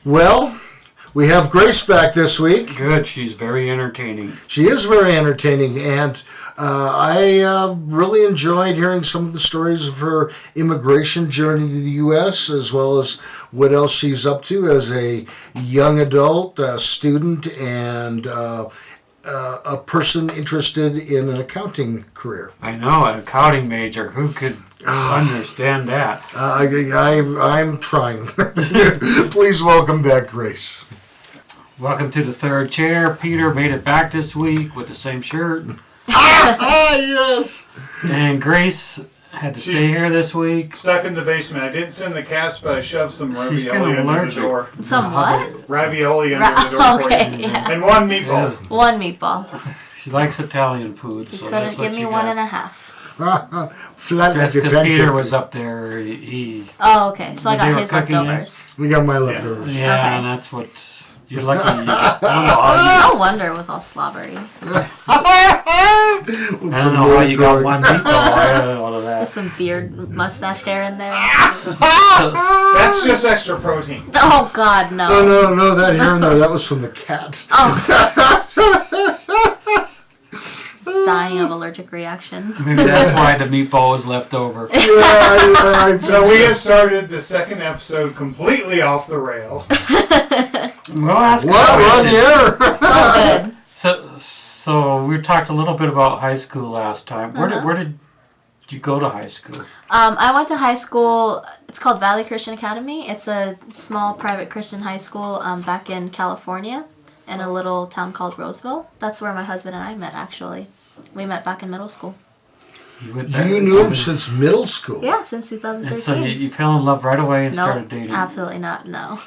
Well, we have Grace back this week. Good. She's very entertaining. She is very entertaining, and I really enjoyed hearing some of the stories of her immigration journey to the U.S., as well as what else she's up to as a young adult, a student, and a person interested in an accounting career. I know, an accounting major. Who could understand that? I'm trying. Please welcome back, Grace. Welcome to the third chair. Peter made it back this week with the same shirt. Yes. And Grace had to stay here this week. Stuck in the basement. I didn't send the cats, but I shoved some She's ravioli kinda under the door. Some what? Ravioli under the door Okay, for you. yeah. And one meatball. One meatball. She likes Italian food, You so that's couldn't what give me she one got. and a half. Flat That's like a because Peter pancake. was up there. He Oh, okay. So I They got were his cooking it. leftovers. We got my leftovers. yeah, Okay. and that's what you're lucky. I don't know how No wonder it was all slobbery. I don't know why you got one meatball out of all of With that. some beard mustache hair in there. That's just extra protein. Oh, God, no. No, that here and there, that was from the cat. Oh. He's dying of allergic reaction. Maybe that's why the meatball was left over. Yeah, I So we have started the second episode completely off the rail. Well, that's What? We're on the air. Oh, good. So we talked a little bit about high school last time. Where did you go to high school? I went to high school. It's called Valley Christian Academy. It's a small private Christian high school back in California in a little town called Roseville. That's where my husband and I met, actually. We met back in middle school. You knew him since middle school. Yeah, since And 2013. so you fell in love right away and Nope, started dating. absolutely not, no.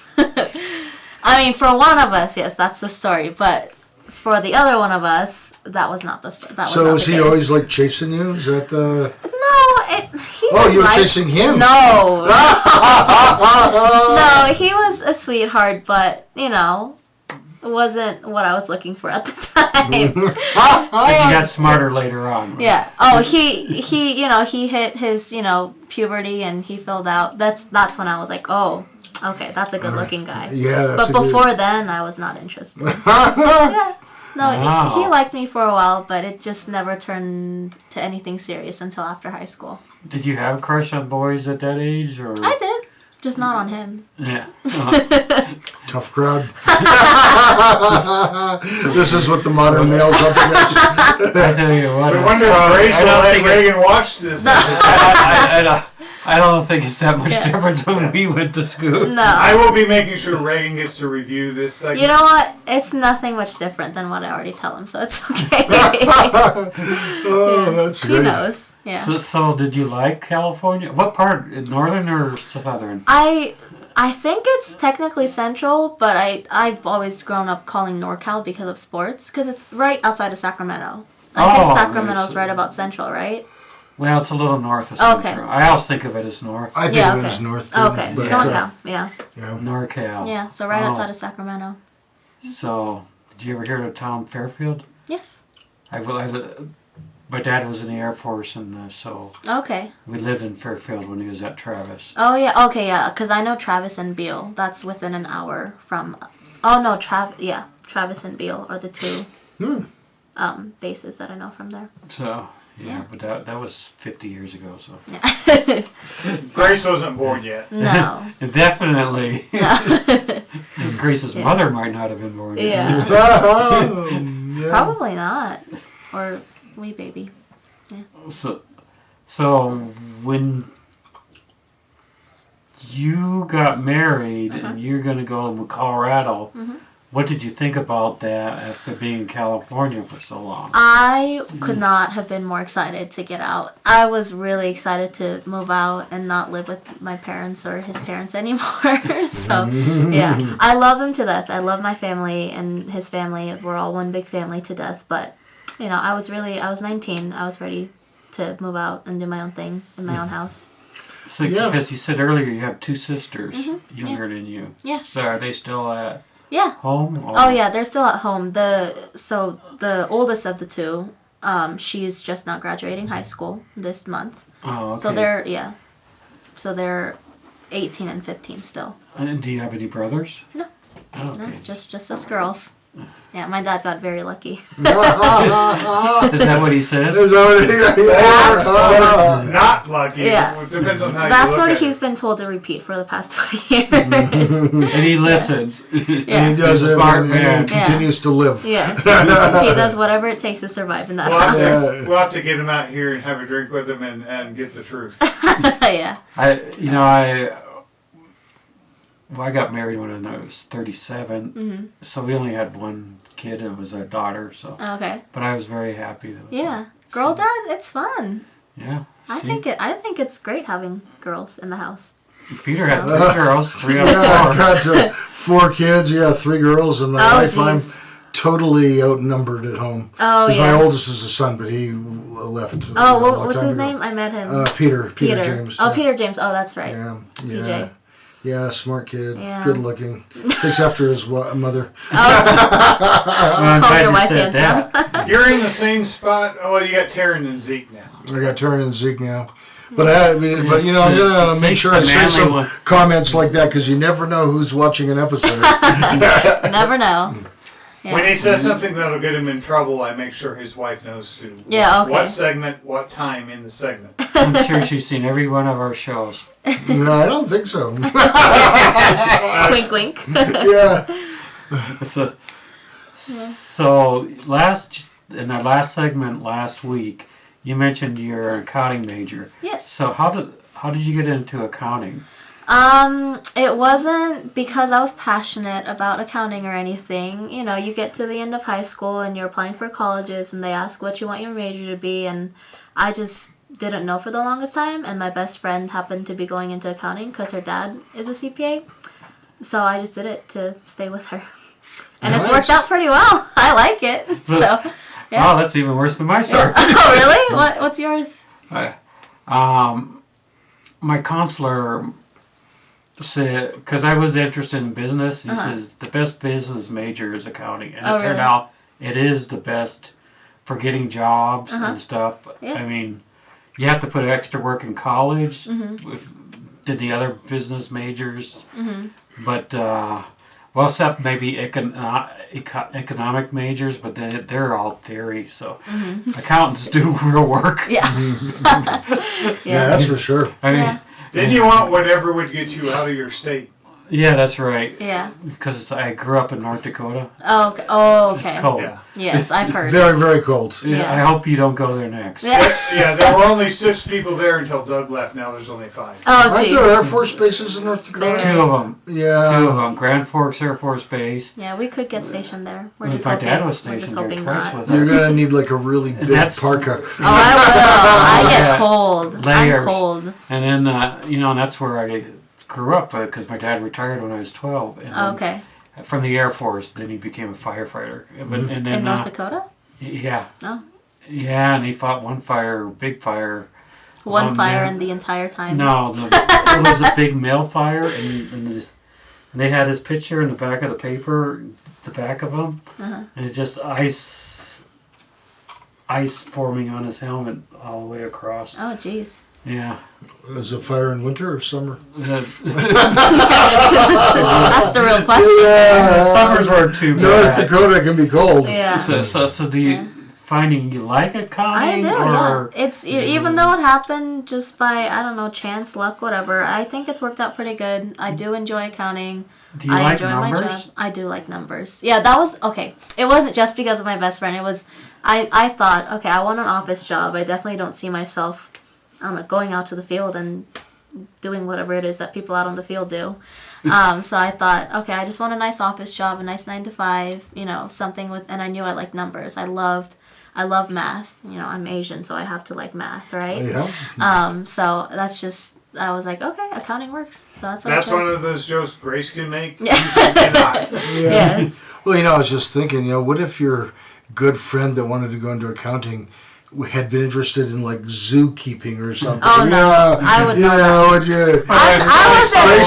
I mean, for one of us, yes, that's the story. But for the other one of us, that was not the story. So was he always like chasing you? Is that the... He Oh, just you were liked- chasing him. No. No, he was a sweetheart, but, you know, it wasn't what I was looking for at the time. But you got smarter later on. Right? Yeah. Oh, he, you know, he hit his, you know, puberty and he filled out. That's when I was like, oh, okay, that's a good-looking guy. Yeah, that's But before then, I was not interested. Yeah. No, Wow. he liked me for a while, but it just never turned to anything serious until after high school. Did you have a crush on boys at that age? Or? I did, just not on him. Yeah. Tough crowd. This is what the modern male's up against. I tell you what. We it's wonder if probably- Grace I will don't let think Reagan watch this. I don't think it's that much Yeah. difference when we went to school. No. I will be making sure Reagan gets to review this segment. You know what? It's nothing much different than what I already tell him, so it's okay. Oh, that's He great. knows. Yeah. So did you like California? What part? Northern or southern? I think it's technically central, but I've always grown up calling NorCal because of sports, because it's right outside of Sacramento. I think Oh, Sacramento's yes. right about central, right? Well, it's a little north of Central. Okay. I always think of it as north. I think Yeah, it okay. was north. Too, Okay, but, NorCal, yeah. yeah. NorCal. Yeah, so right Oh. outside of Sacramento. So, did you ever hear of Tom Fairfield? Yes. My dad was in the Air Force, and so Okay. we lived in Fairfield when he was at Travis. Oh, yeah, okay, yeah, because I know Travis and Beale. That's within an hour from... Oh, no, Travis and Beale are the two bases that I know from there. So, yeah, Yeah. but that was 50 years ago, so. Yeah. Grace wasn't born yet. No. And definitely, No. Grace's Yeah. mother might not have been born yet. Yeah. Yeah. Probably not. Or wee baby. So when you got married and you're going to go to Colorado, what did you think about that after being in California for so long? I could not have been more excited to get out. I was really excited to move out and not live with my parents or his parents anymore. So, yeah. I love them to death. I love my family and his family. We're all one big family to death. But, you know, I was 19. I was ready to move out and do my own thing in my own house. So, Yeah. because you said earlier you have two sisters younger than you. Yeah. So are they still at Yeah. home? Or? Oh yeah, they're still at home. The oldest of the two, she's just now graduating high school this month. Oh, okay. So they're 18 and 15 still. And do you have any brothers? No. Oh, No, okay. just us girls. Yeah, my dad got very lucky. Is that what he says? There's already, Not lucky. Yeah. It depends on how That's you look what at he's it. been told to repeat for the past 20 years. And he listens. and he Yeah. does it, Smart and man. he continues to live. Yes. He does whatever it takes to survive in that house. We'll have to get him out here and have a drink with him and get the truth. Yeah. I got married when I was 37, Mm-hmm. so we only had one kid. It was our daughter. So, Okay. but I was very happy. That was Yeah. Girl dad, it's fun. Yeah. I See? think it's great having girls in the house. Peter had 3 girls, 3 out Yeah, I of 4. got 4 kids, 3 girls, and my Oh, wife, I'm jeez. totally outnumbered at home. Oh, Because yeah. my oldest is a son, but he left. Oh, a long what's time his ago. name? I met him. Peter James. Oh, yeah. Peter James. Oh, that's right. Yeah, PJ. yeah. Yeah, smart kid, Yeah. good looking. Takes after his mother. I'm Call glad your you wife said handsome. that. You're in the same spot. Oh, you got Taryn and Zeke now. I got Turner and Zeke now. But I'm gonna make sure I say Zeke's the some manly one. comments like that because you never know who's watching an episode. Never know. Yeah. When he says something that'll get him in trouble, I make sure his wife knows to. Yeah, okay. What segment, what time in the segment. I'm sure she's seen every one of our shows. No, I don't think so. Wink, wink. Yeah. So in our last segment last week, you mentioned you're an accounting major. Yes. So how did you get into accounting? It wasn't because I was passionate about accounting or anything. You know, you get to the end of high school and you're applying for colleges and they ask what you want your major to be, and I just didn't know for the longest time, and my best friend happened to be going into accounting because her dad is a CPA. So I just did it to stay with her. And it's worked Nice. out pretty well. I like it. So, yeah. Oh, that's even worse than my story. Oh, really? What's yours? My counselor said, because I was interested in business, he says the best business major is accounting, and Oh, it turned really? out it is the best for getting jobs and stuff. Yeah. I mean, you have to put extra work in college. Mm-hmm. Did the other business majors, but well, except maybe economic majors, but they're all theory. So accountants do real work. Yeah. Yeah, that's for sure. I mean, Yeah. Then you want whatever would get you out of your state. yeah, that's right. Yeah. Because I grew up in North Dakota. Oh, okay. Oh, okay. It's cold. Yeah. Yes, I've heard. Very, very cold. Yeah, Yeah. I hope you don't go there next. Yeah. Yeah, there were only 6 people there until Doug left. Now there's only 5. Oh, Aren't there geez. Air Force bases in North There Dakota? Two of them. Yeah. 2 of them. Grand Forks Air Force Base. Yeah, we could get stationed there. We're My just hoping. dad was We're just stationed there hoping twice not. with You're us. gonna need like a really big That's- parka. Oh, I will. I get Yeah. cold. Layers. I'm cold. And then, and that's where I grew up because my dad retired when I was 12. And Oh, then okay. From the Air Force, then he became a firefighter. But, and then, In North Dakota? yeah. Oh. Yeah, and he fought one fire, big fire. One fire man. in the entire time. No, it was a big mill fire, and they had his picture in the back of the paper, the back of him, and it's just ice forming on his helmet all the way across. Oh, jeez. Yeah. Is it fire in winter or summer? That's the real question. Yeah. Summers weren't too North bad. Dakota can be cold. Yeah. So do you finding you like I accounting? do, or yeah. It's even though it happened just by, I don't know, chance, luck, whatever, I think it's worked out pretty good. I do enjoy accounting. do you I like enjoy my numbers? job. I do like numbers. Yeah, that was okay. It wasn't just because of my best friend. It was I thought, okay, I want an office job. I definitely don't see myself going out to the field and doing whatever it is that people out on the field do. So I thought, okay, I just want a nice office job, a nice 9 to 5, something with, and I knew I liked numbers. I love math. I'm Asian, so I have to like math, right? Yeah. So that's just, I was like, okay, accounting works. So that's what That's I chose. one of those jokes Grace can make. Yeah. You cannot. Yes. Well, I was just thinking, what if your good friend that wanted to go into accounting had been interested in like zookeeping or something? Oh, no. Yeah, I would know would you? I was Grace out there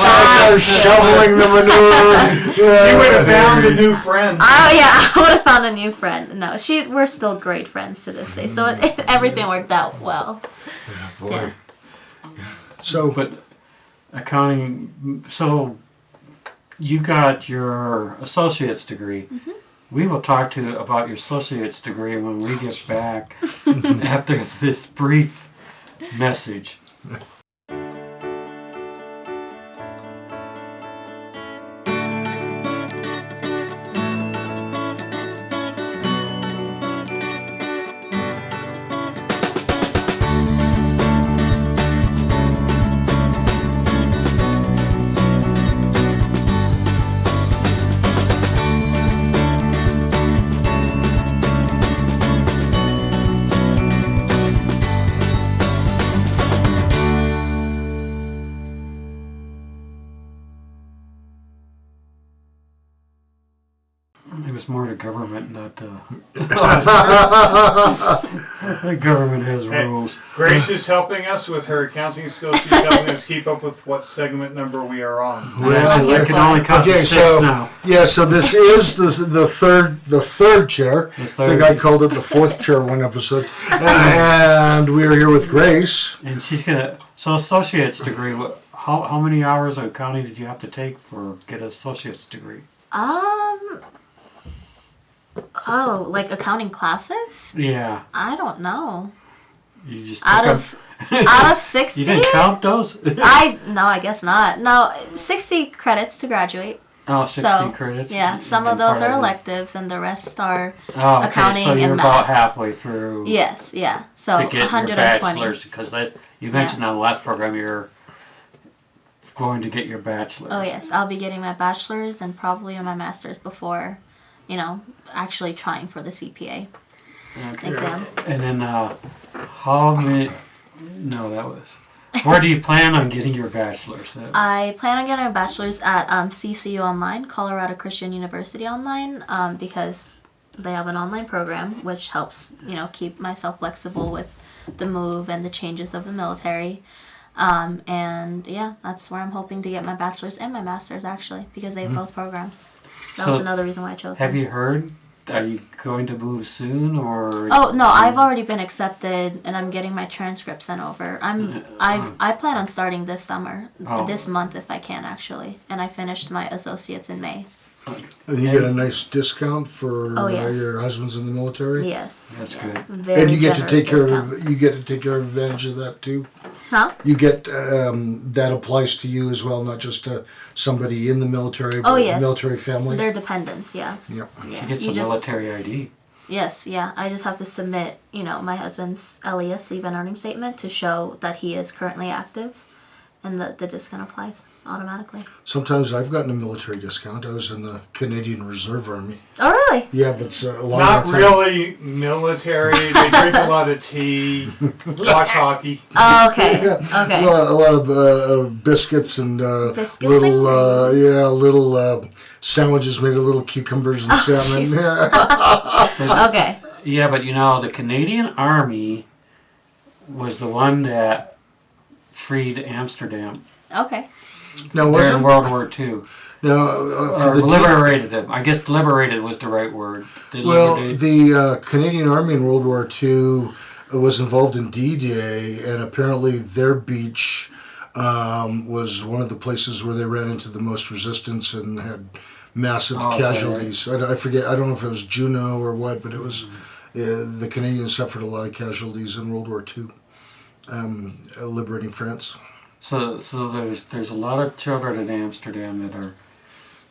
advised. shoveling the manure. Yeah. You would have found a new friend. Oh yeah, I would have found a new friend. No, we're still great friends to this day. So everything worked out well. Boy. Yeah. So, But accounting. So you got your associate's degree. Mm-hmm. We will talk to you about your associate's degree when we get back after this brief message. It was more the government, not the government has rules. Grace is helping us with her accounting skills. She's helping us keep up with what segment number we are on. Well, I can only count to 6 now. Yeah, so this is the third chair. I think I called it the fourth chair one episode. And we are here with Grace. And she's gonna. So associate's degree. How many hours of accounting did you have to take for get an associate's degree? Oh, like accounting classes? Yeah. I don't know. You just Out of 60? You didn't count those? I guess not. No, 60 credits to graduate. Oh, 60 So, credits? Yeah, some of those are electives and the rest are okay, accounting so you're and about math. halfway through Yes, yeah. So to get your 120. bachelor's, because you mentioned on the last program you're going to get your bachelor's. Oh yes, I'll be getting my bachelor's and probably my master's before, actually trying for the CPA exam. And then how many... No, that was... Where do you plan on getting your bachelor's? I plan on getting a bachelor's at CCU Online, Colorado Christian University Online, because they have an online program which helps, keep myself flexible with the move and the changes of the military. And yeah, that's where I'm hoping to get my bachelor's and my master's actually, because they have both programs. That was another reason why I chose them. Have you heard? Are you going to move soon, or? Oh no, I've already been accepted, and I'm getting my transcript sent over. I plan on starting this summer, this month if I can actually, and I finished my associates in May. And you get a nice discount for yes. your husband's in the military. Yes, That's yes. good. Very And you get to generous take care discount. of advantage of that too. Huh? You get that applies to you as well, not just to somebody in the military, but yes. military family. They're dependents, yeah. Yep. Yeah. She gets a military ID. Yes, yeah. I just have to submit, my husband's LES, leave and earning statement, to show that he is currently active, and the discount applies automatically. Sometimes I've gotten a military discount. I was in the Canadian Reserve Army. Oh, really? Yeah, but it's a lot Not of time. really military. They drink a lot of tea, watch hockey. Oh, okay. Yeah. Okay. Well, a lot of biscuits and Biscuits little sandwiches made of little cucumbers and salmon. jeez. Yeah. Okay. Yeah, but the Canadian Army was the one that freed Amsterdam Okay. Now, was during it? World War II. Now, Or liberated them. I guess liberated was the right word. Well, the Canadian Army in World War II was involved in D-Day, and apparently their beach was one of the places where they ran into the most resistance and had massive casualties. I forget. I don't know if it was Juno or what, but it was the Canadians suffered a lot of casualties in World War II, liberating France. So there's a lot of children in Amsterdam that are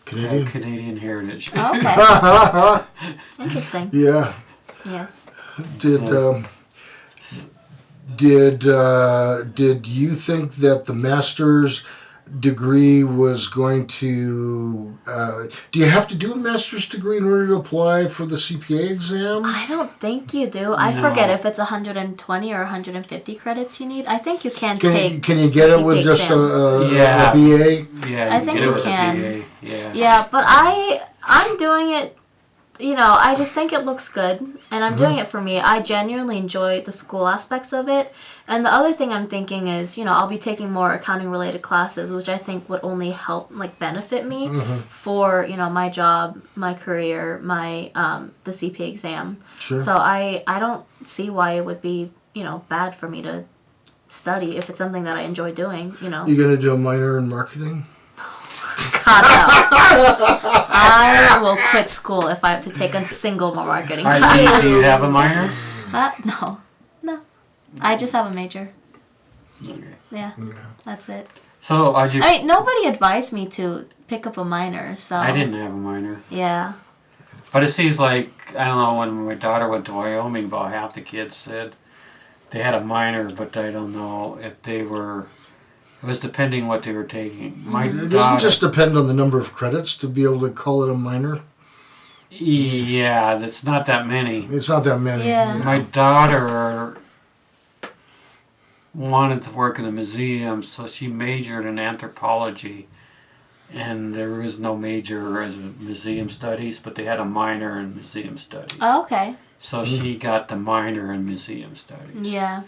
Canadian. have Canadian heritage. Okay. Interesting. Yeah. Yes. Did you think that the master's degree was going to? Do you have to do a master's degree in order to apply for the CPA exam? I don't think you do. I No. forget if it's 120 or 150 credits you need. I think you can Can take. you, can you get the it with CPA just exam. Yeah. a BA? Yeah, I think get it you with a can. BA. Yeah. Yeah, but I'm doing it. I just think it looks good, and I'm doing it for me. I genuinely enjoy the school aspects of it. And the other thing I'm thinking is, I'll be taking more accounting-related classes, which I think would only help, benefit me for, my job, my career, my, the CPA exam. Sure. So I don't see why it would be, bad for me to study if it's something that I enjoy doing. You know. You gonna do a minor in marketing? God, no. I will quit school if I have to take a single marketing class. Do you have a minor? No. I just have a major. Okay. Yeah, that's it. So are you? I mean, nobody advised me to pick up a minor, so. I didn't have a minor. Yeah. But it seems like, I don't know, when my daughter went to Wyoming, about half the kids said they had a minor, but I don't know if they were, it was depending what they were taking. My It doesn't daughter, just depend on the number of credits to be able to call it a minor. yeah, that's not that many. It's not that many. Yeah. My daughter wanted to work in a museum, so she majored in anthropology. And there was no major as museum studies, but they had a minor in museum studies. Oh, okay. So she got the minor in museum studies. Yeah.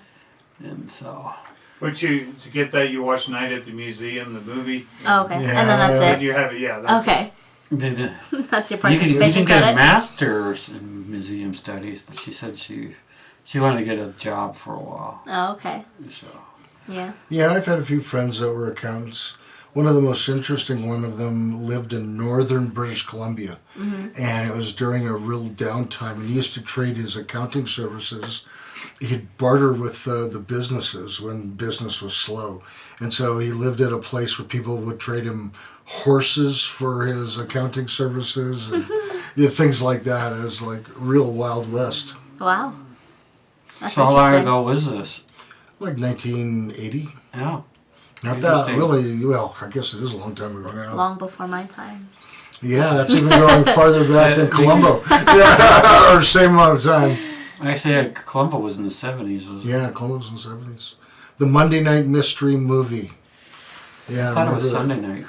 And so... Which you, to get that, you watch Night at the Museum, the movie. Oh, okay. Yeah. And then that's And it. you have it, yeah. That's Okay. You That's your can participation get a credit. master's in museum studies, but she said she wanted to get a job for a while. Oh, okay. So Yeah. Yeah, I've had a few friends that were accountants. One of the most interesting one of them lived in northern British Columbia. And it was during a real downtime. And he used to trade his accounting services. He'd barter with the businesses when business was slow. And so he lived at a place where people would trade him horses for his accounting services and things like that. It was like real Wild West. Wow. That's how long interesting. ago was this? Like 1980. Yeah. Not that Interesting. really, well, I guess it is a long time ago now. Long before my time. Yeah, that's even going farther back than Columbo. Yeah, or same amount of time. Actually, Columbo was in the 70s, wasn't it? Yeah, Columbo's in the 70s. The Monday Night Mystery Movie. Yeah, I thought it was remember that. Sunday night.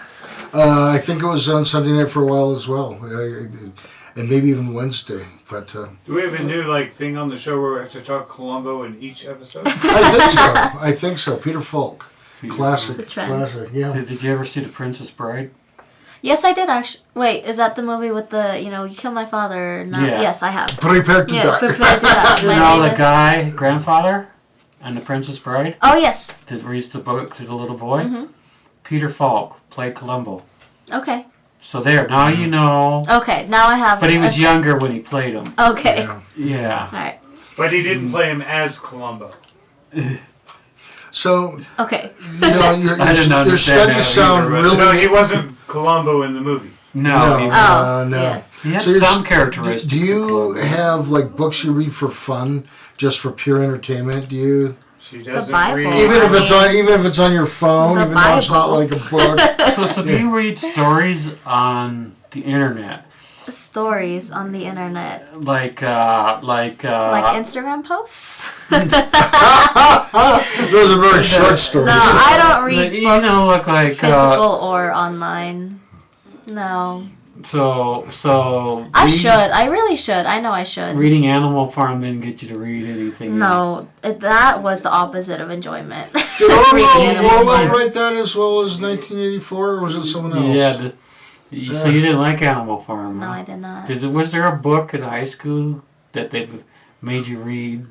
I think it was on Sunday night for a while as well. And maybe even Wednesday. But Do we have a new thing on the show where we have to talk Columbo in each episode? I think so. Peter Falk. Classic. It's a trend. Classic, yeah. Did you ever see The Princess Bride? Yes, I did actually. Wait, is that the movie with the, you killed my father? No. Yeah. Yes, I have. Prepare to Yeah, die. prepare to die. My No, name the is- guy, grandfather, and The Princess Bride, Oh, yes. did read the book to the little boy. Mm-hmm. Peter Falk played Columbo. Okay. So there, now you know. Okay, now I have. But he was okay. younger when he played him. Okay. Yeah. Yeah. Alright. But he didn't play him as Columbo. So, Okay. you know, your I didn't your understand that studies sound either, but- really... No, he wasn't Columbo in the movie. No. He, Oh, no. yes. he had So you're some s- characteristics. Do of you Columbo. have books you read for fun, just for pure entertainment? Do you, She doesn't Bible. read. even if it's I on, even if it's on your phone, The even though it's not Bible. like a book? So do you read stories on the internet? Stories on the internet. Like Instagram posts? Those are very short stories. No, I don't read you books, know, look like physical or online. No. so I should. I really should. I know I should. Reading Animal Farm didn't get you to read anything. No, that was the opposite of enjoyment. Did Reading Animal Orwell Farm. write that as well as 1984, or was it someone else? Yeah. So you didn't like Animal Farm? No, huh? I did not. Was there a book in high school that they made you read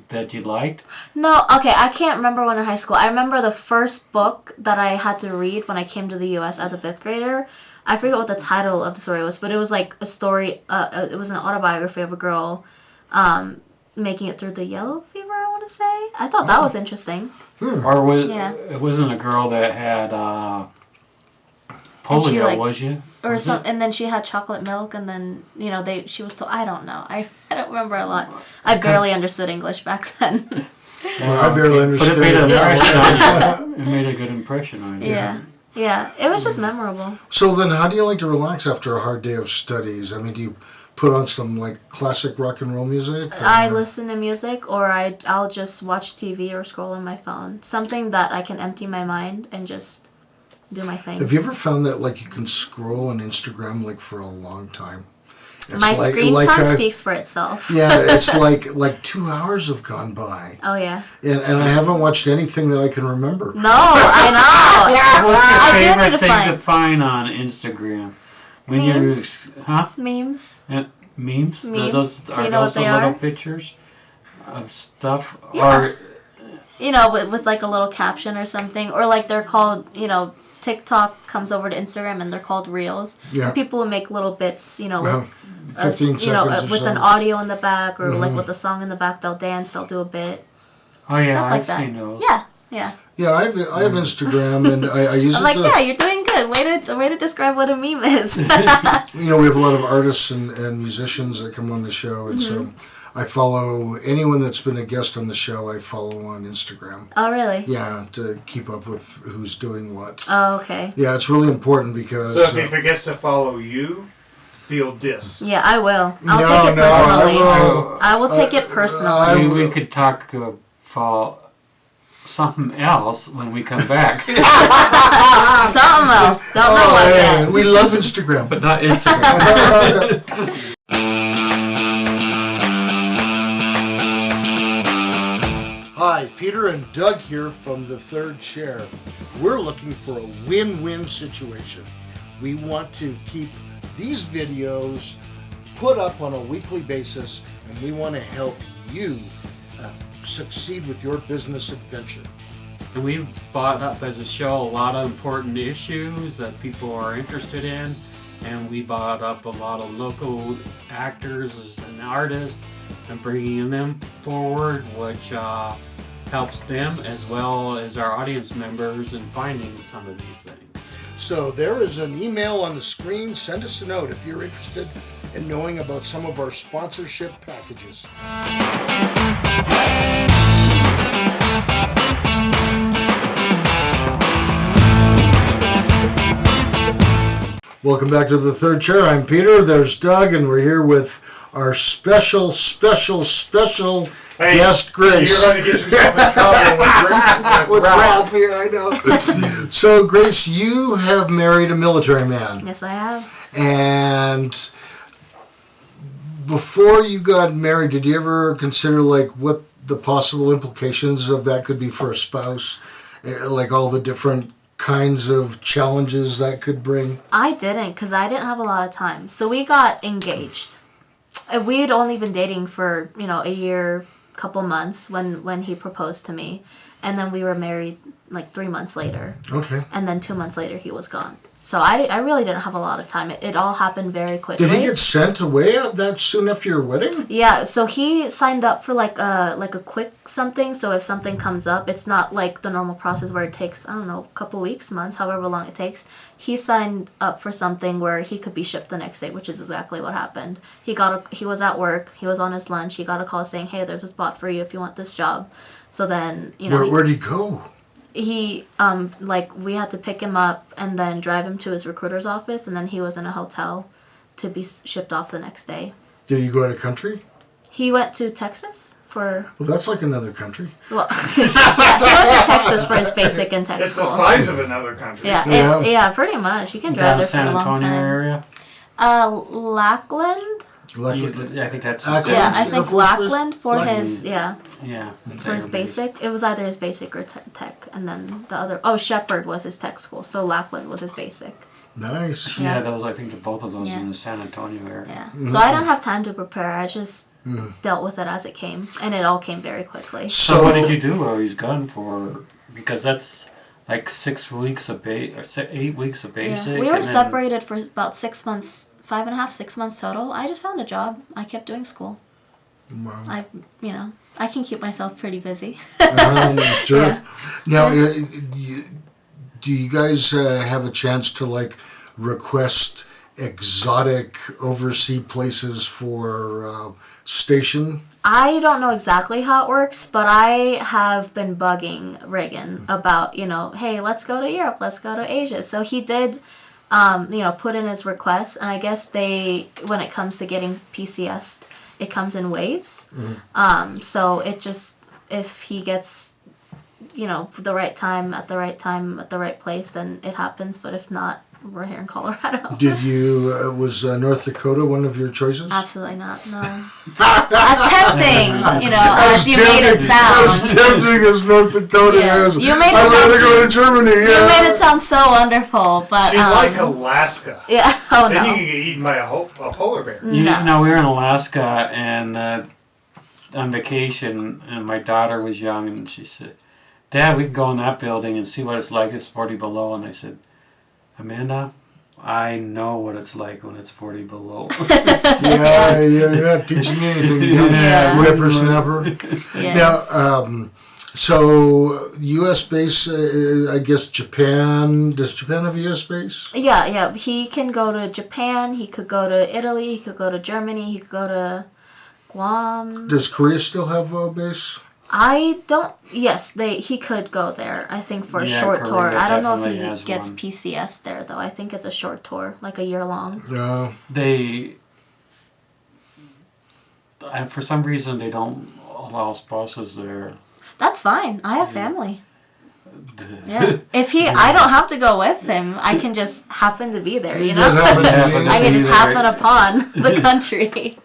that you liked? No, okay, I can't remember when in high school. I remember the first book that I had to read when I came to the U.S. as a 5th grader. I forget what the title of the story was, but it was like a story, it was an autobiography of a girl making it through the yellow fever, I want to say. I thought that was interesting. Or was Yeah. it wasn't a girl that had And she, polio, like- was you? Or Was some, it? and then she had chocolate milk, and then, she was told, I don't know. I don't remember a lot. I barely understood English back then. Well, I barely But understood it made an it now. impression on you. It made a good impression on you. Yeah. Yeah, it was just memorable. So then, how do you like to relax after a hard day of studies? I mean, do you put on some classic rock and roll music? I or- listen to music, or I'll just watch TV or scroll on my phone. Something that I can empty my mind and just do my thing. Have you ever found that you can scroll on Instagram for a long time? It's My screen like time a- speaks for itself. Yeah, it's like 2 hours have gone by, Oh yeah. and I haven't watched anything that I can remember. No, I know. What's your I do need favorite to thing find to find on Instagram? When Memes. Huh? memes. Memes? Memes. Those, Do are you know those what they the little are? pictures of stuff? Yeah. with like a little caption or something, or like they're called, TikTok comes over to Instagram and they're called Reels. Yeah. And people will make little bits, Well, 15 seconds or with an so. audio in the back or like with a song in the back. They'll dance, they'll do a bit, Oh yeah, stuff like I've that. seen those. Yeah, yeah. Yeah, I have Instagram, and I use I'm it like, to, yeah, you're doing good. Way to describe what a meme is. we have a lot of artists and musicians that come on the show, and so I follow anyone that's been a guest on the show. I follow on Instagram. Oh, really? Yeah, to keep up with who's doing what. Oh, okay. Yeah, it's really important because. So if he forgets to follow you, feel dissed. Yeah, I will. I'll No, take it no, personally. I will take it personally. Maybe we could talk for something else when we come back, Something else. Don't know what yeah, yet. we love Instagram. but not Instagram. Hi, Peter and Doug here from the Third Chair. We're looking for a win-win situation. We want to keep these videos put up on a weekly basis, and we want to help you succeed with your business adventure. And we've brought up as a show a lot of important issues that people are interested in, and we brought up a lot of local actors and artists and bringing them forward, which helps them as well as our audience members in finding some of these things. So there is an email on the screen. Send us a note if you're interested in knowing about some of our sponsorship packages. Welcome back to the Third Chair. I'm Peter. There's Doug, and we're here with our special Hey, guest, Grace. You're going to get yourself in trouble With Ralph. Ralph here, I know. So, Grace, you have married a military man. Yes, I have. And before you got married, did you ever consider like what the possible implications of that could be for a spouse? Like all the different kinds of challenges that could bring? I didn't, because I didn't have a lot of time. So we got engaged. We had only been dating for, a year, couple months when he proposed to me. And then we were married like 3 months later. Okay. And then 2 months later, he was gone. So I really didn't have a lot of time. It all happened very quickly. Did he get sent away that soon after your wedding? Yeah, so he signed up for like a quick something. So if something comes up, it's not like the normal process where it takes, I don't know, a couple weeks, months, however long it takes. He signed up for something where he could be shipped the next day, which is exactly what happened. He was at work, he was on his lunch, he got a call saying, "Hey, there's a spot for you if you want this job." So then, Where'd he go? he we had to pick him up and then drive him to his recruiter's office, and then he was in a hotel to be shipped off the next day. Did he go out of country? He went to Texas for Well, that's like another country. he went to Texas for his basic and tech It's school. the size of another country. Yeah, Yeah. pretty much. You can drive Down there San for a long Antonio time. area. Lackland. Like, I think that's Lackland? Yeah, I Air think Force Lackland for Lackland. his yeah. for his basic. It was either his basic or tech, and then the other. Oh, Shepherd was his tech school, so Lackland was his basic. nice. Yeah, those I think both of those Yeah. in the San Antonio area. Yeah. So I didn't have time to prepare. I just dealt with it as it came, and it all came very quickly. So what did you do while he's gone for? Because that's like 6 weeks of 8 weeks of basic. Yeah. We were and then- separated for about 6 months, 5.5, 6 months total. I just found a job. I kept doing school. Wow. I can keep myself pretty busy. Sure. Yeah. Now, do you guys have a chance to like request exotic overseas places for station? I don't know exactly how it works, but I have been bugging Reagan about, hey, let's go to Europe, let's go to Asia. So he did, put in his request, and I guess when it comes to getting PCS, it comes in waves. So it just, if he gets, the right time at the right place, then it happens. But if not, we're here in Colorado. Did you, was North Dakota one of your choices? Absolutely not, no. As tempting, as you made it sound. As tempting as North Dakota Yeah. is. You made it I'd rather sound- go to Germany. You Yeah. made it sound so wonderful, but She'd like Alaska. yeah. Oh Then you no. can get eaten by a polar bear. No, we were in Alaska and on vacation, and my daughter was young, and she said, Dad, we can go in that building and see what it's like. It's 40 below. And I said, Amanda, I know what it's like when it's 40 below. Yeah, you're not teaching me anything. Yeah. Whippersnapper. Yes. Now, so U.S. base, I guess Japan. Does Japan have a U.S. base? Yeah. He can go to Japan. He could go to Italy. He could go to Germany. He could go to Guam. Does Korea still have a base? I don't. Yes, he could go there. I think for a Yeah, short tour. Korea I don't know if definitely he has gets one. PCS there though. I think it's a short tour, like a year long. No. For some reason, they don't allow spouses there. That's fine. I have family. Yeah. If I don't have to go with him. I can just happen to be there. You know. I can just happen upon the country.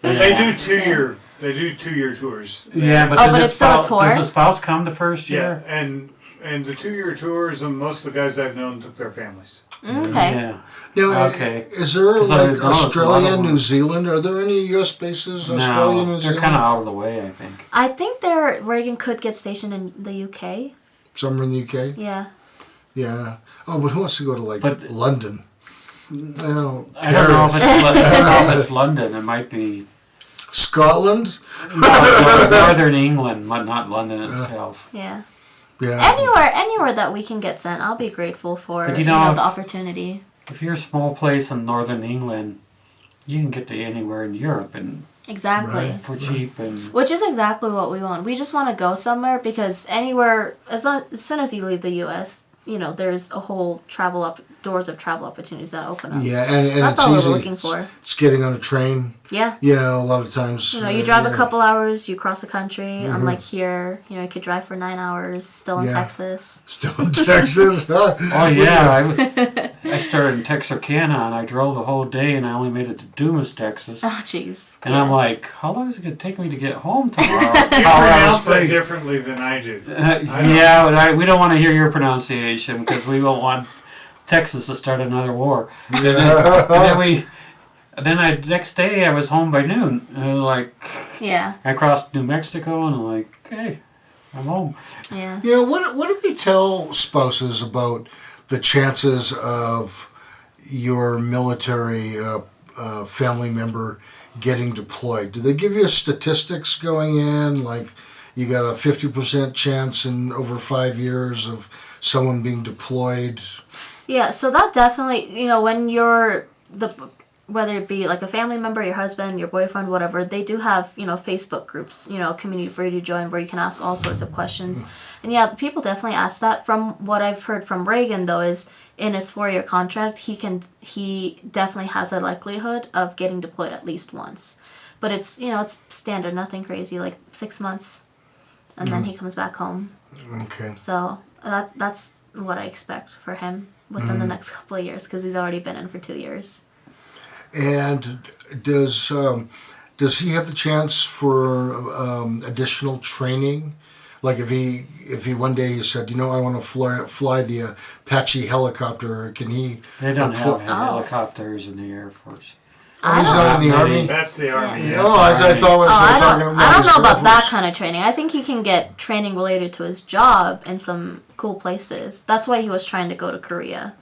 They do 2-year tours. Yeah, but, Oh, then but the it's still a spouse- tour? Does the spouse come the first Yeah, year? and the 2-year tours, and most of the guys I've known took their families. Okay. Yeah. Now, Okay. is there 'Cause I like know it's a lot Australia, of them. New Zealand? Are there any U.S. bases? Australia, No, New they're Zealand. kind of out of the way, I think. I think Reagan could get stationed in the UK. Somewhere in the UK. Yeah. Yeah. Oh, but who wants to go to like But- London? Well, I don't know if it's London. It might be Scotland. Northern England, but not London itself. Yeah. Yeah. Anywhere that we can get sent, I'll be grateful for But you know, if- the opportunity. If you're a small place in Northern England, you can get to anywhere in Europe and Exactly. Right. for cheap and Which is exactly what we want. We just want to go somewhere because anywhere, as soon as you leave the U.S., there's a whole doors of travel opportunities that open up. Yeah, and That's it's all easy. we're looking for. It's getting on a train. Yeah. A lot of times. You drive a yeah. couple hours, you cross the country. Unlike here, you could drive for 9 hours, still in Yeah. Texas. Still in Texas. Huh? oh yeah, I started in Texarkana and I drove the whole day and I only made it to Dumas, Texas. Oh, jeez. And I'm like, how long is it going to take me to get home tomorrow? You Colorado pronounce that Springs. differently than I do. Yeah, but we don't want to hear your pronunciation because we don't want Texas to start another war. Next day I was home by noon. And I was like, Yeah. I crossed New Mexico and I'm like, hey, I'm home. Yeah. What do they tell spouses about the chances of your military family member getting deployed? Do they give you statistics going in, like you got a 50% chance in over 5 years of someone being deployed? Yeah, so that definitely, when you're whether it be like a family member, your husband, your boyfriend, whatever, they do have, Facebook groups, a community for you to join where you can ask all sorts of questions. And yeah, the people definitely ask that. From what I've heard from Reagan, though, is in his 4-year contract, he definitely has a likelihood of getting deployed at least once. But it's, it's standard, nothing crazy, like 6 months, and then he comes back home. Okay. So that's what I expect for him within the next couple of years, because he's already been in for 2 years. And does he have the chance for additional training? Like if he one day he said, I want to fly the Apache helicopter, can he? They don't have Oh. helicopters in the Air Force. Oh, he's I not in the don't- Army? That's the Army. Yeah. Yeah. Oh, as I thought we were talking about. I don't he's know Air about that Force. kind of training. I think he can get training related to his job in some cool places. That's why he was trying to go to Korea,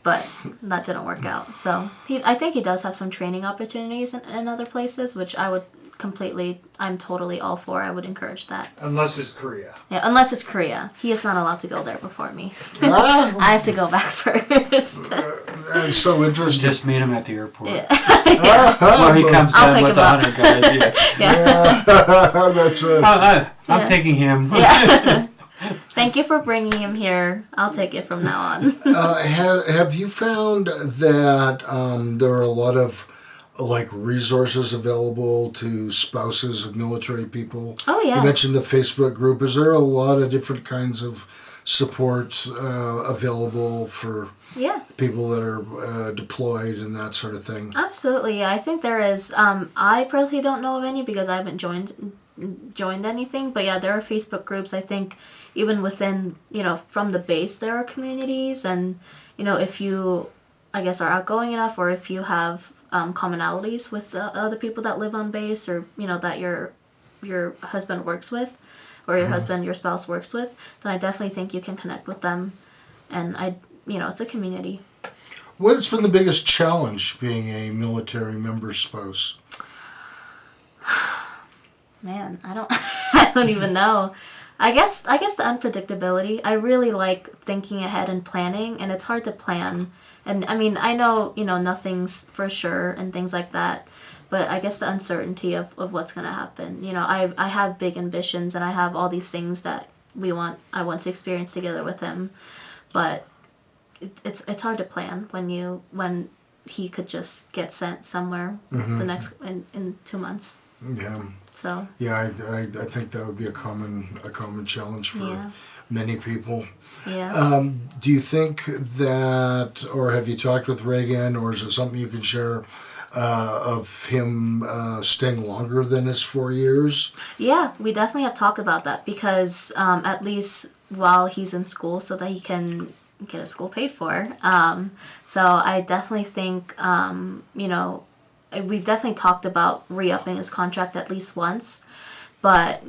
but that didn't work out. So I think he does have some training opportunities in other places, which I'm totally all for. I would encourage that. Unless it's Korea. Yeah, unless it's Korea. He is not allowed to go there before me. Ah, I have to go back first. that's so interesting. Just meet him at the airport. Yeah. Or he comes I'll in pick with him the up. 100 guys. Yeah. Yeah. That's I'm Yeah. taking him. Yeah. Thank you for bringing him here. I'll take it from now on. have you found that there are a lot of resources available to spouses of military people? Oh, yes. You mentioned the Facebook group. Is there a lot of different kinds of support available for Yeah. people that are deployed and that sort of thing? Absolutely, yeah. I think there is. I personally don't know of any because I haven't joined anything. But yeah, there are Facebook groups. I think even within, from the base, there are communities. And, if you, I guess, are outgoing enough, or if you have commonalities with the other people that live on base, or, that your husband works with, or your husband, your spouse works with, then I definitely think you can connect with them. And it's a community. What has been the biggest challenge being a military member's spouse? Man, I don't even know. I guess the unpredictability. I really like thinking ahead and planning, and it's hard to plan. And I mean, I know, nothing's for sure and things like that, but I guess the uncertainty of what's going to happen. I have big ambitions, and I have all these things that I want to experience together with him, but it's hard to plan when he could just get sent somewhere the next in 2 months. Yeah. So. Yeah, I think that would be a common challenge for many people. Yeah. Do you think that, or have you talked with Reagan, or is it something you can share of him staying longer than his 4 years? Yeah, we definitely have talked about that because at least while he's in school, so that he can get his school paid for. So I definitely think, we've definitely talked about re-upping his contract at least once. But,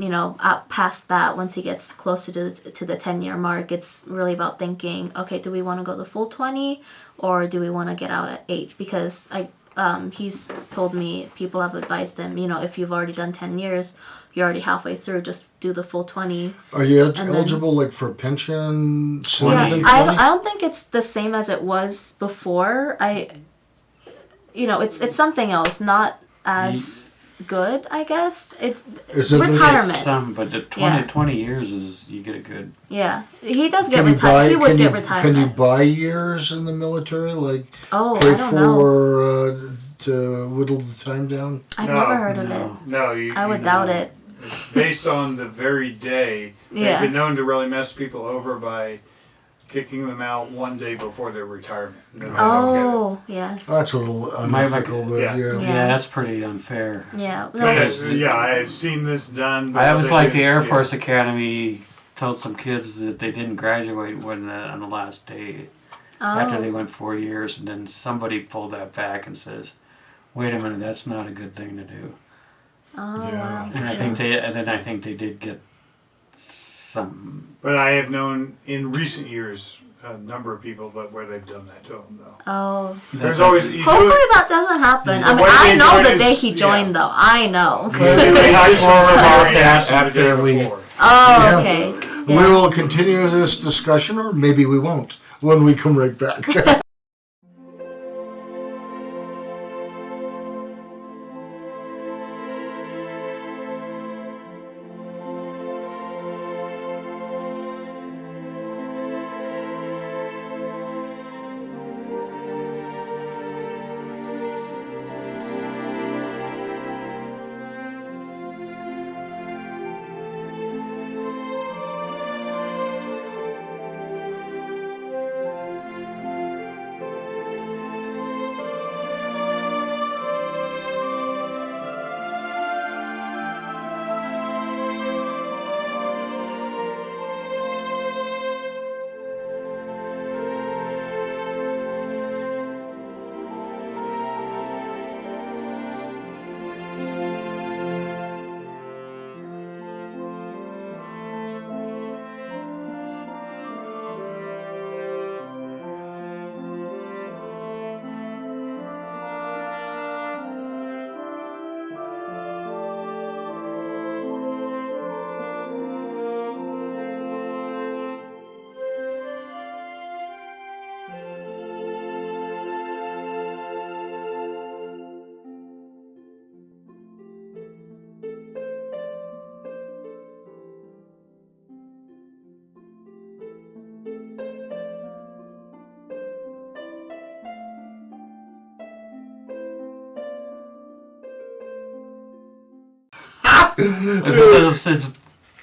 past that, once he gets closer to the 10-year mark, it's really about thinking, okay, do we want to go the full 20 or do we want to get out at 8? Because he's told me, people have advised him, if you've already done 10 years, you're already halfway through, just do the full 20. Are you eligible for pension sooner than 20? I don't think it's the same as it was before. It's something else, not as good, I guess. It's retirement. Some, but the 20 years is, you get a good... Yeah. He does get retired. He would get retirement. Can you buy years in the military? Like, pay I don't know. To whittle the time down? I've never heard of it. No, I would doubt it. It's based on the very day. They've been known to really mess people over by kicking them out one day before their retirement. Yes. That's a little unethical, but Yeah, that's pretty unfair. Yeah. I've seen this done. I was like the Air Force Academy told some kids that they didn't graduate on the last day after they went 4 years, and then somebody pulled that back and says, "Wait a minute, that's not a good thing to do." Wow. And I think they did get some. But I have known in recent years a number of people where they've done that to them, though. Oh. There's always. Hopefully that doesn't happen. I mean, I know the day he joined, though. I know. After we. Oh, okay. We will continue this discussion, or maybe we won't, when we come right back.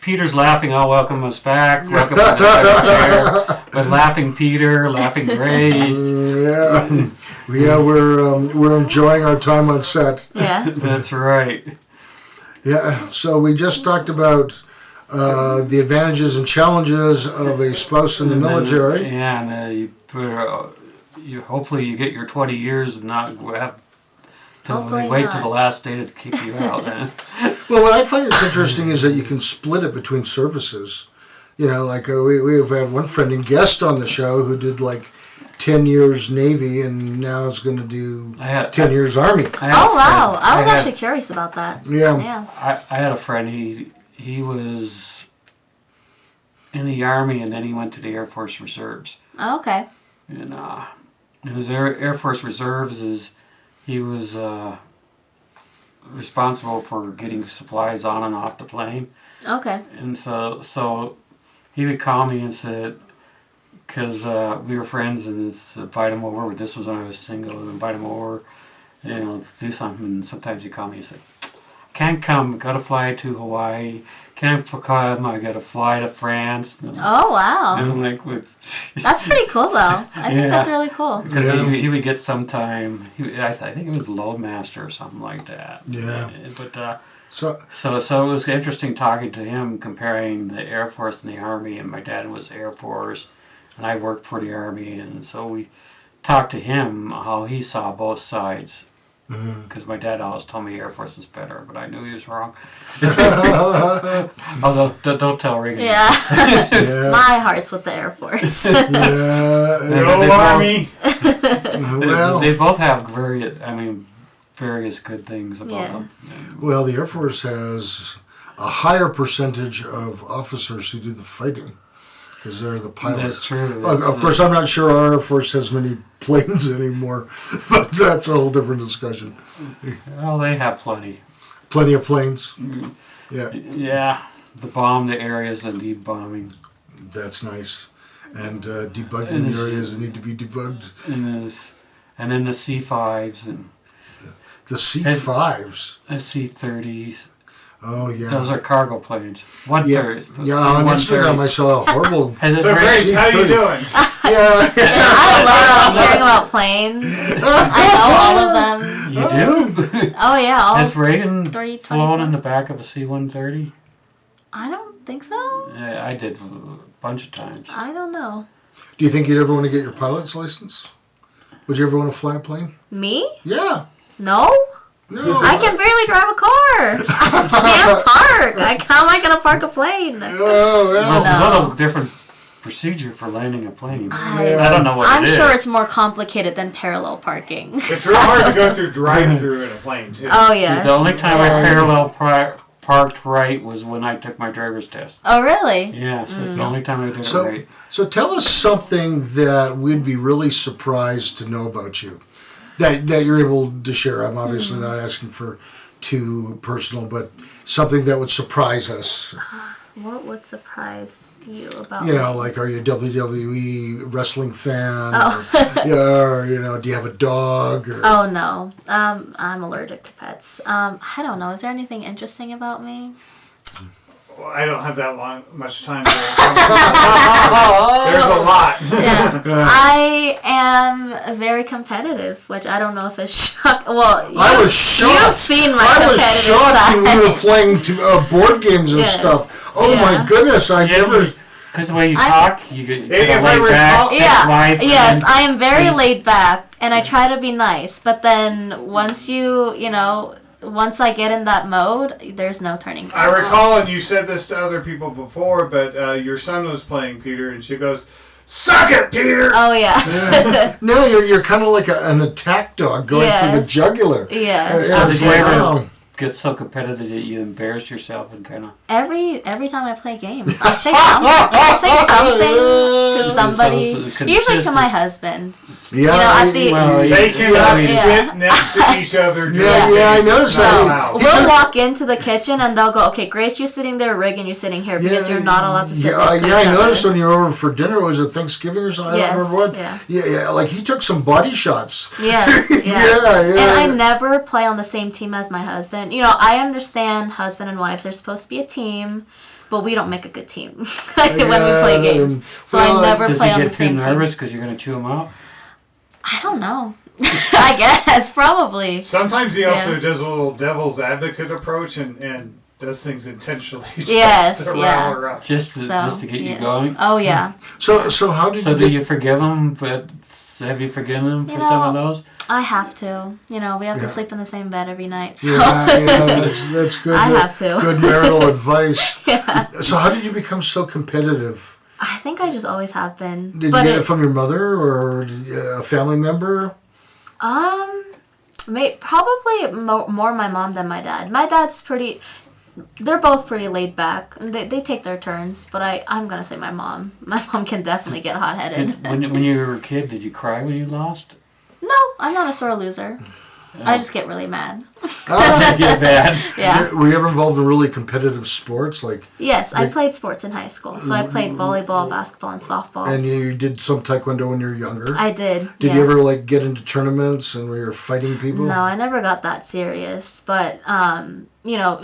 Peter's laughing. I'll welcome us back. Welcome to the chair. But laughing Peter, laughing Grace. We're enjoying our time on set. Yeah, that's right. Yeah, so we just talked about the advantages and challenges of a spouse in the military. And you hopefully you get your 20 years and not have Hopefully wait not. till the last day to kick you out. Then. Well, what I find is interesting is that you can split it between services. You know, like we've had one friend and guest on the show who did like 10 years Navy and now is going to do 10 years Army. Oh, wow. I was actually curious about that. Yeah. I had a friend, he was in the Army and then he went to the Air Force Reserves. Oh, okay. And his Air Force Reserves he was responsible for getting supplies on and off the plane. Okay. And so he would call me and said, because we were friends and invite him over. This was when I was single. And invite him over, to do something. And sometimes he'd call me and say, "Can't come. Got to fly to Hawaii. Can't come. I got to fly to France." Oh, wow. And I'm like, that's pretty cool, though. I think that's really cool. Because he would get sometime. I think it was Loadmaster or something like that. Yeah. But So it was interesting talking to him, comparing the Air Force and the Army. And my dad was Air Force. And I worked for the Army, and so we talked to him how he saw both sides. Because my dad always told me Air Force was better, but I knew he was wrong. Although, don't tell Reagan. Yeah. My heart's with the Air Force. Go Army! They both have various good things about them. Well, the Air Force has a higher percentage of officers who do the fighting. Because they're the pilots. That's true. Of course, I'm not sure our Air Force has many planes anymore, but that's a whole different discussion. Well, they have plenty. Plenty of planes. Yeah. Yeah, to bomb the areas that need bombing. That's nice. And debugging the areas that need to be debugged. And then the C-5s and The C-5s. the C-30s. Oh, yeah. Those are cargo planes. On Instagram I saw a horrible... So, Grace, how you doing? I love hearing about planes. I know all of them. You do? Oh, yeah. Has Reagan 30, flown in the back of a C-130? I don't think so. Yeah, I did a bunch of times. I don't know. Do you think you'd ever want to get your pilot's license? Would you ever want to fly a plane? Me? Yeah. No? No. I can barely drive a car. I can't park. How am I going to park a plane? Oh, Well, it's yeah. a little different procedure for landing a plane. I don't know what I'm it is. sure it's more complicated than parallel parking. It's real hard to go through drive-through in a plane, too. Oh, yes. The only time I parallel parked right was when I took my driver's test. Oh, really? Yes, it's the only time I did it So, right. so tell us something that we'd be really surprised to know about you. That you're able to share. I'm obviously not asking for too personal, but something that would surprise us. What would surprise you about You me? know, like, are you a WWE wrestling fan? Oh. Or, do you have a dog? Or, Oh, no. I'm allergic to pets. I don't know. Is there anything interesting about me? Well, I don't have that much time. There's a lot. Yeah. I am very competitive, which I don't know if it's shock. Well, I was shocked. You've seen my I was competitive shocked side. when we were playing board games and Yes. stuff. Oh Yeah. my goodness! I never. Because the way you I'm- talk, you get If I laid back, recall- Yeah. life, Yes, and I am very please- laid back, and I try to be nice. But then once once I get in that mode, there's no turning back. I recall, and you said this to other people before, but your son was playing Peter, and she goes, "Suck it, Peter!" Oh yeah. No, you're kind of like an attack dog going for the Yes. jugular. Yes. And So it's did you like, ever oh. get so competitive that you embarrassed yourself and kind of... Every time I play games, I say something to somebody. So it's Usually to consistent. my husband. Yeah, at the- They cannot Yeah. sit next to each other. Yeah, I noticed that. Wow. We'll walk into the kitchen and they'll go, "Okay, Grace, you're sitting there, Reagan, you're sitting here because you're not allowed to sit next to each I other." noticed when you were over for dinner. Was it Thanksgiving or something? I Yes, don't remember what. yeah. Like he took some body shots. Yes, yeah. Yeah. And I never play on the same team as my husband. I understand husband and wives, they're supposed to be a team, but we don't make a good team when we play games. So well, I never Does play he on the get too same team. nervous because you're going to chew him out? I don't know. I guess, probably. Sometimes he also Yeah. does a little devil's advocate approach and does things intentionally just Yes, to yeah. rile her up. Just to get you going? Oh, yeah. So how did So you do get? you forgive him, but Have you forgiven him for You some of know, those? I have to. We have Yeah. to sleep in the same bed every night. So That's good. I have to. Good marital advice. yeah. So how did you become so competitive? I think I just always have been. Did you get it from your mother or a family member? Probably more my mom than my dad. My dad's they're both pretty laid back. They take their turns, but I'm gonna say my mom. My mom can definitely get hot-headed. When you were a kid, did you cry when you lost? No, I'm not a sore loser. I just get really mad. Get bad. Yeah. Were you ever involved in really competitive sports? Yes, I played sports in high school. So I played volleyball, basketball, and softball. And you did some taekwondo when you were younger? I did. Did you ever get into tournaments and where you're fighting people? No, I never got that serious. But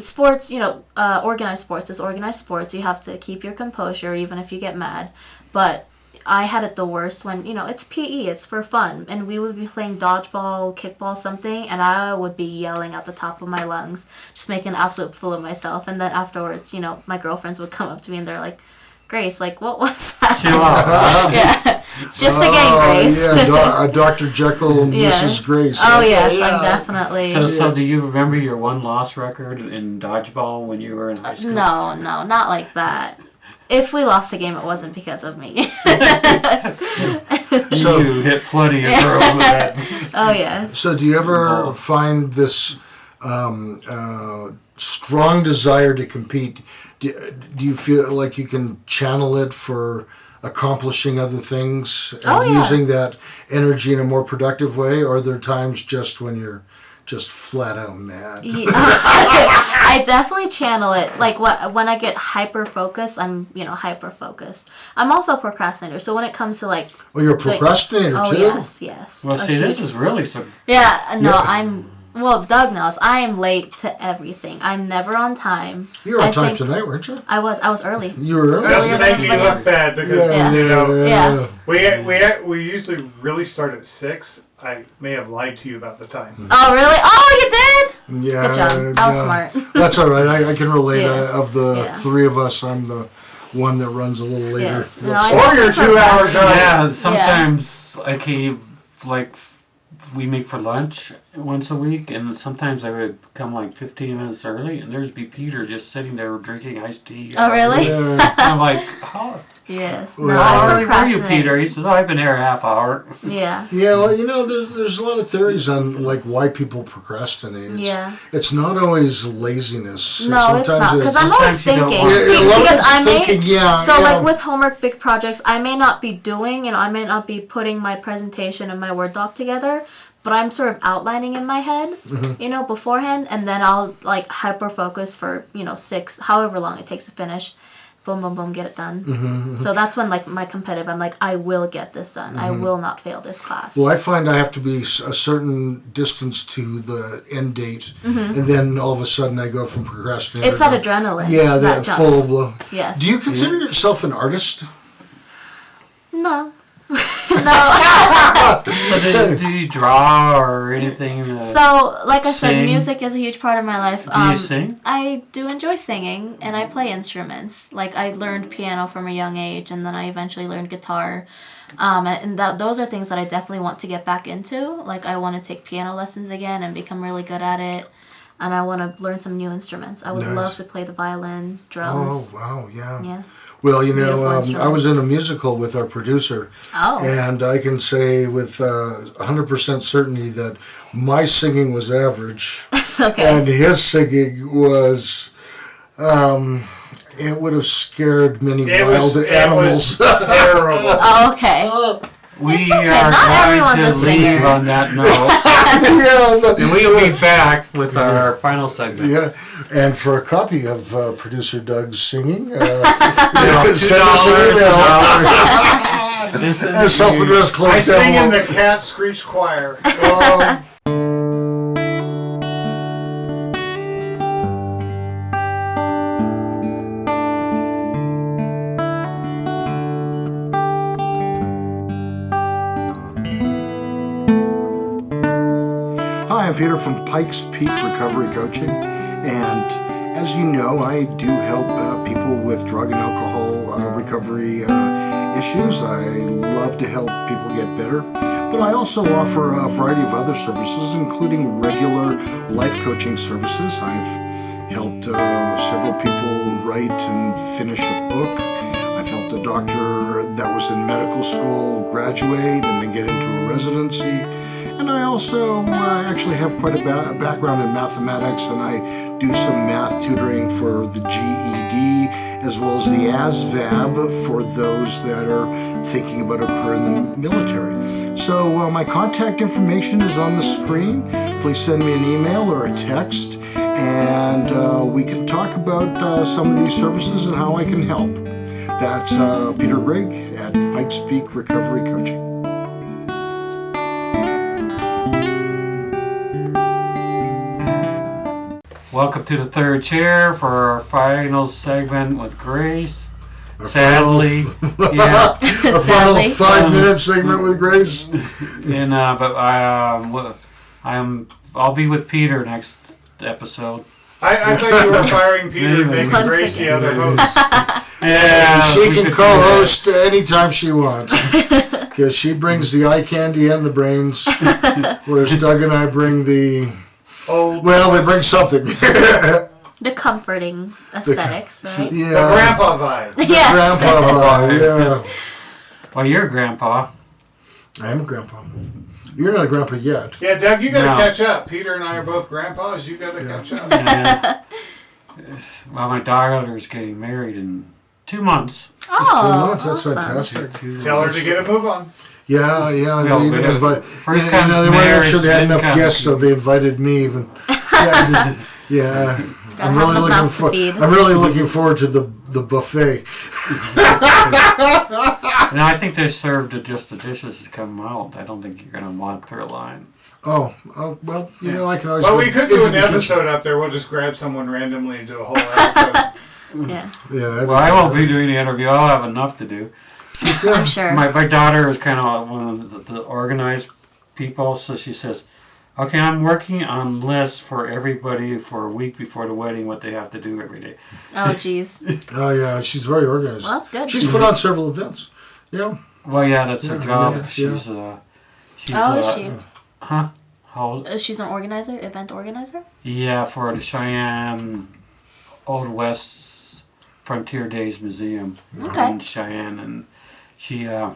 sports, organized sports is organized sports. You have to keep your composure even if you get mad. But I had it the worst when, it's PE, it's for fun. And we would be playing dodgeball, kickball, something, and I would be yelling at the top of my lungs, just making an absolute fool of myself. And then afterwards, my girlfriends would come up to me and they're like, Grace, what was that? Chill out. Yeah. It's just a game, Grace. Yeah, Dr. Jekyll and Yes. Mrs. Grace. Oh, yes, Yeah. I'm definitely... So do you remember your one-loss record in dodgeball when you were in high school? No, not like that. If we lost a game, it wasn't because of me. You hit plenty of girls with that. Oh, yes. So do you ever find this strong desire to compete? Do you feel like you can channel it for accomplishing other things and using that energy in a more productive way? Or are there times just when you're just flat out mad? Yeah. I definitely channel it. When I get hyper focused, I'm hyper focused. I'm also a procrastinator, so when it comes to Oh, you're a procrastinator too? Yes. Well, see, this is really some... Yeah, no, Yeah. Doug knows, I am late to everything. I'm never on time. You were on time tonight, weren't you? I was early. You were early? Just to make me Earlier look bad because, Yeah. we usually really start at 6. I may have lied to you about the time. Oh, really? Oh, you did? Yeah. Good job. That was smart. That's all right. I can relate. Yes. Of the Yeah. three of us, I'm the one that runs a little later. Yes. No, I Or you're 2 hours early. Yeah, sometimes we meet for lunch once a week, and sometimes I would come 15 minutes early, and there's be Peter just sitting there drinking iced tea. Oh, really? Yeah. I'm like, oh, Yes. Well, No, how I early were you, procrastinate. Peter? He says, oh, I've been here a half hour. Yeah. Yeah, well, there's a lot of theories on why people procrastinate. It's not always laziness. No, it's not. Because I'm always Sometimes you don't thinking. want Yeah, a lot of Because it's I may. thinking, So, yeah. with homework, big projects, I may not be doing, I may not be putting my presentation and my Word doc together, but I'm sort of outlining in my head, beforehand, and then I'll hyper focus for 6, however long it takes to finish. Boom, boom, boom, get it done. So that's when my competitive, I'm I will get this done. I will not fail this class. Well, I find I have to be a certain distance to the end date, and then all of a sudden I go from procrastinator. It's that adrenaline. Yeah, that that jumps. full blow. Yes. Do you consider yourself an artist? No. No. So do you draw or anything? So, like I said, Sing? music is a huge part of my life. Do you sing? I do enjoy singing, and I play instruments. I learned piano from a young age, and then I eventually learned guitar. Those are things that I definitely want to get back into. I want to take piano lessons again and become really good at it. And I want to learn some new instruments. I would Nice. love to play the violin, drums. Oh, wow, yeah. Yeah. Well, Beautiful I was instruments. in a musical with our producer, Oh. and I can say with 100% certainty that my singing was average, Okay. and his singing was, it would have scared many wild animals. It was terrible. Oh, okay. We It's okay, are not going everyone's to a leave singer. on that note. Yeah, And we will be back with our final segment. yeah, and for a copy of producer Doug's singing, $2, send us an email. $1. And self-addressed I close sing in envelope. the cat screech choir. Hi, I'm Peter from Pikes Peak Recovery Coaching, and as you know, I do help people with drug and alcohol recovery issues. I love to help people get better. But I also offer a variety of other services, including regular life coaching services. I've helped several people write and finish a book. I've helped a doctor that was in medical school graduate and then get into a residency. And I also actually have quite a background in mathematics, and I do some math tutoring for the GED as well as the ASVAB for those that are thinking about a career in the military. So my contact information is on the screen. Please send me an email or a text, and we can talk about some of these services and how I can help. That's Peter Grigg at Pikes Peak Recovery Coaching. Welcome to the third chair for our final segment with Grace. Our Sadly, final, yeah. Our final 5-minute segment with Grace. And I'll be with Peter next episode. I thought you were firing Peter and Maybe. making Grace the other host. Yeah, She can co-host anytime she wants, because she brings the eye candy and the brains, whereas Doug and I bring the... Oh, we bring something. The comforting aesthetics, right? Yeah. the grandpa vibe. Yes. Grandpa, yeah. Well, you're a grandpa. I am a grandpa. You're not a grandpa yet. Yeah, Doug, you got to No. catch up. Peter and I are both grandpas. You got to catch up. And, well, my daughter's getting married in 2 months. Oh, 2 months, that's awesome. fantastic. Tell her to get a move on. Yeah, Well, they but even invite. first They comes wanted to make sure marriage, they had then enough comes- guests, so they invited me even. Yeah, yeah. Gotta have enough mouths to feed. I'm really looking forward to the buffet. And I think they served just the dishes to come out. I don't think you're going to walk through a line. Oh, well, you know, I can always. Well, go we could do into an the kitchen. episode up there. We'll just grab someone randomly and do a whole episode. Yeah, Yeah, that'd Well, I won't be be doing the interview. I'll have enough to do. I'm sure. My daughter is kind of one of the organized people, so she says, okay, I'm working on lists for everybody for a week before the wedding, what they have to do every day. Oh, jeez. Oh, yeah, she's very organized. Well, that's good. She's put on several events. Yeah. Well, yeah, that's her Yeah, job. yeah. She's Is she? Huh? How old? She's an organizer, event organizer? Yeah, for the Cheyenne Old West Frontier Days Museum Okay. in Cheyenne, and she the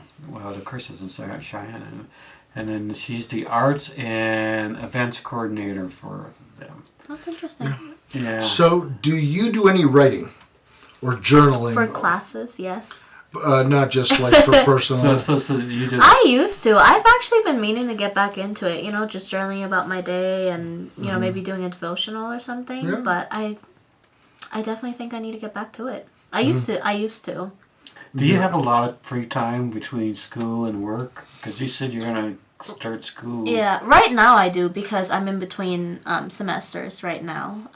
course is in Cheyenne, and then she's the arts and events coordinator for them. That's interesting. Yeah. So, do you do any writing or journaling? For classes, yes. Not just like for personal. So you just I used to. I've actually been meaning to get back into it, just journaling about my day and, maybe doing a devotional or something. Yeah. But I definitely think I need to get back to it. I used to. do you have a lot of free time between school and work? Because you said you're gonna start school. Yeah, right now I do because I'm in between semesters right now.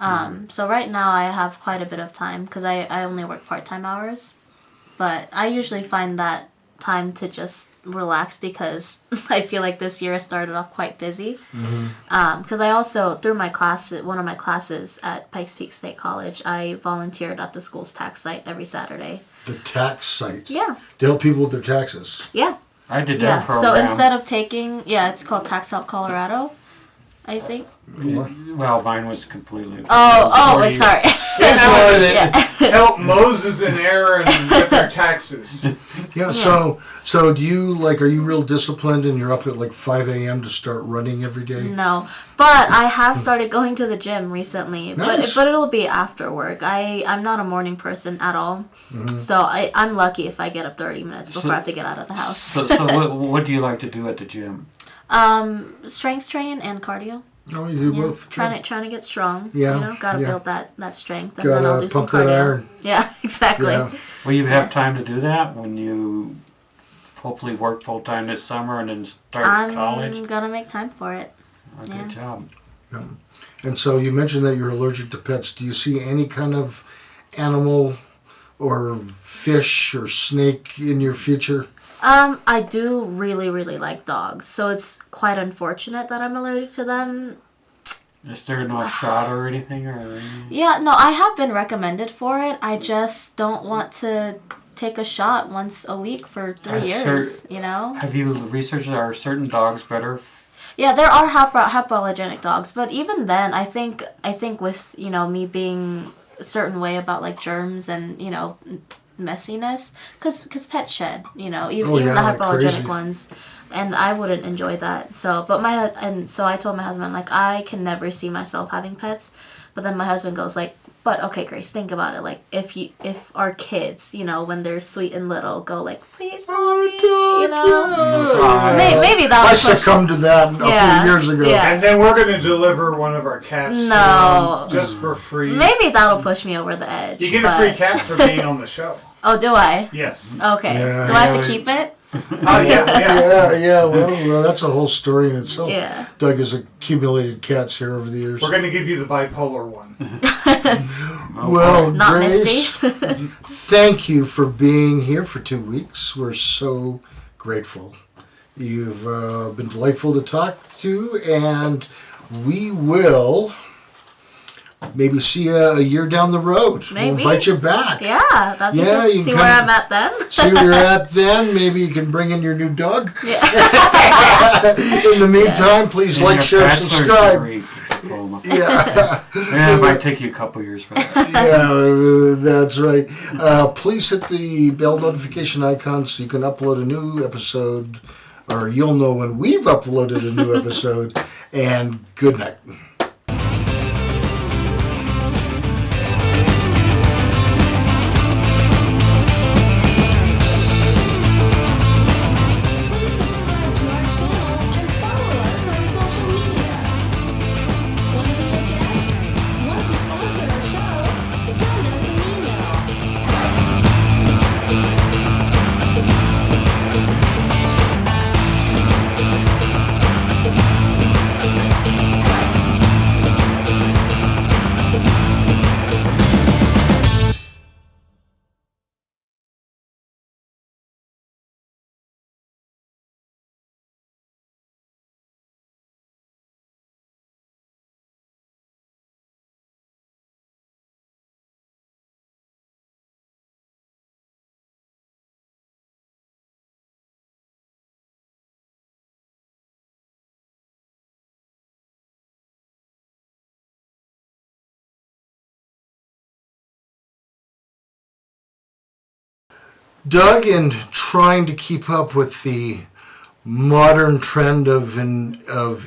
So right now I have quite a bit of time because I only work part-time hours. But I usually find that time to just relax because I feel like this year started off quite busy. Because I also, through my class, one of my classes at Pikes Peak State College, I volunteered at the school's tax site every Saturday. The tax sites. Yeah. To help people with their taxes. Yeah. I did that Yeah. program. So instead of taking, it's called Tax Help Colorado, I think. Well, mine was completely. Oh, sorry. Help Moses and Aaron with their taxes. Yeah. So do you are you real disciplined and you're up at like 5 a.m. to start running every day? No, but I have started going to the gym recently. Nice. But it'll be after work. I'm not a morning person at all, so I'm lucky if I get up 30 minutes before I have to get out of the house. So what do you like to do at the gym? Strength train and cardio. No, you do Yeah, both. trying to get strong. Yeah, Gotta yeah. build that strength, and Gotta then I'll do some pump that cardio. iron. Yeah, exactly. Yeah. Will you have time to do that when you hopefully work full time this summer and then start I'm college? gonna make time for it. Oh, yeah. good job. Yeah. And so you mentioned that you're allergic to pets. Do you see any kind of animal or fish or snake in your future? I do really, really like dogs, so it's quite unfortunate that I'm allergic to them. Is there no shot or anything or anything? Yeah, no, I have been recommended for it. I just don't want to take a shot once a week for 3 years, you know? Have you researched, are certain dogs better? Yeah, there are hypoallergenic dogs, but even then, I think with, you know, me being a certain way about, like, germs and, you know, messiness, because pets shed, you know, even the hypoallergenic ones, and I wouldn't enjoy that. So, so I told my husband, I'm like, I can never see myself having pets. But then my husband goes like, but okay, Grace, think about it. Like, if our kids, you know, when they're sweet and little, go like, please, mommy, you know, maybe that'll I succumbed to that a few years ago. Yeah. And then we're going to deliver one of our cats to them just for free. Maybe that'll push me over the edge. You get a free cat for being on the show. Oh, do I? Yes. Okay. Yeah. Do I have to keep it? Oh, yeah. Well, that's a whole story in itself. Yeah. Doug has accumulated cats here over the years. We're going to give you the bipolar one. Well, Not Grace, Misty. thank you for being here for 2 weeks. We're so grateful. You've been delightful to talk to, and we will maybe see you a year down the road. Maybe. We'll invite you back. Yeah, that'd be good. you See can where I'm at then. See where you're at then. Maybe you can bring in your new dog. Yeah. In the meantime, please like, share, subscribe. Yeah. Yeah, it might take you a couple years for that. Yeah, that's right. Please hit the bell notification icon so you can upload a new episode, or you'll know when we've uploaded a new episode. And good night. Doug, in trying to keep up with the modern trend of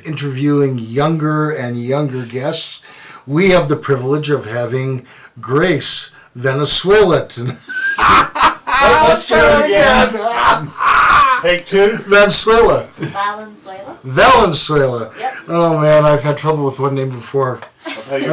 interviewing younger and younger guests, we have the privilege of having Grace Valenzuela. Let's try it again. Take two. Valenzuela. Valenzuela. Valenzuela. Yep. Oh man, I've had trouble with one name before. I'll tell you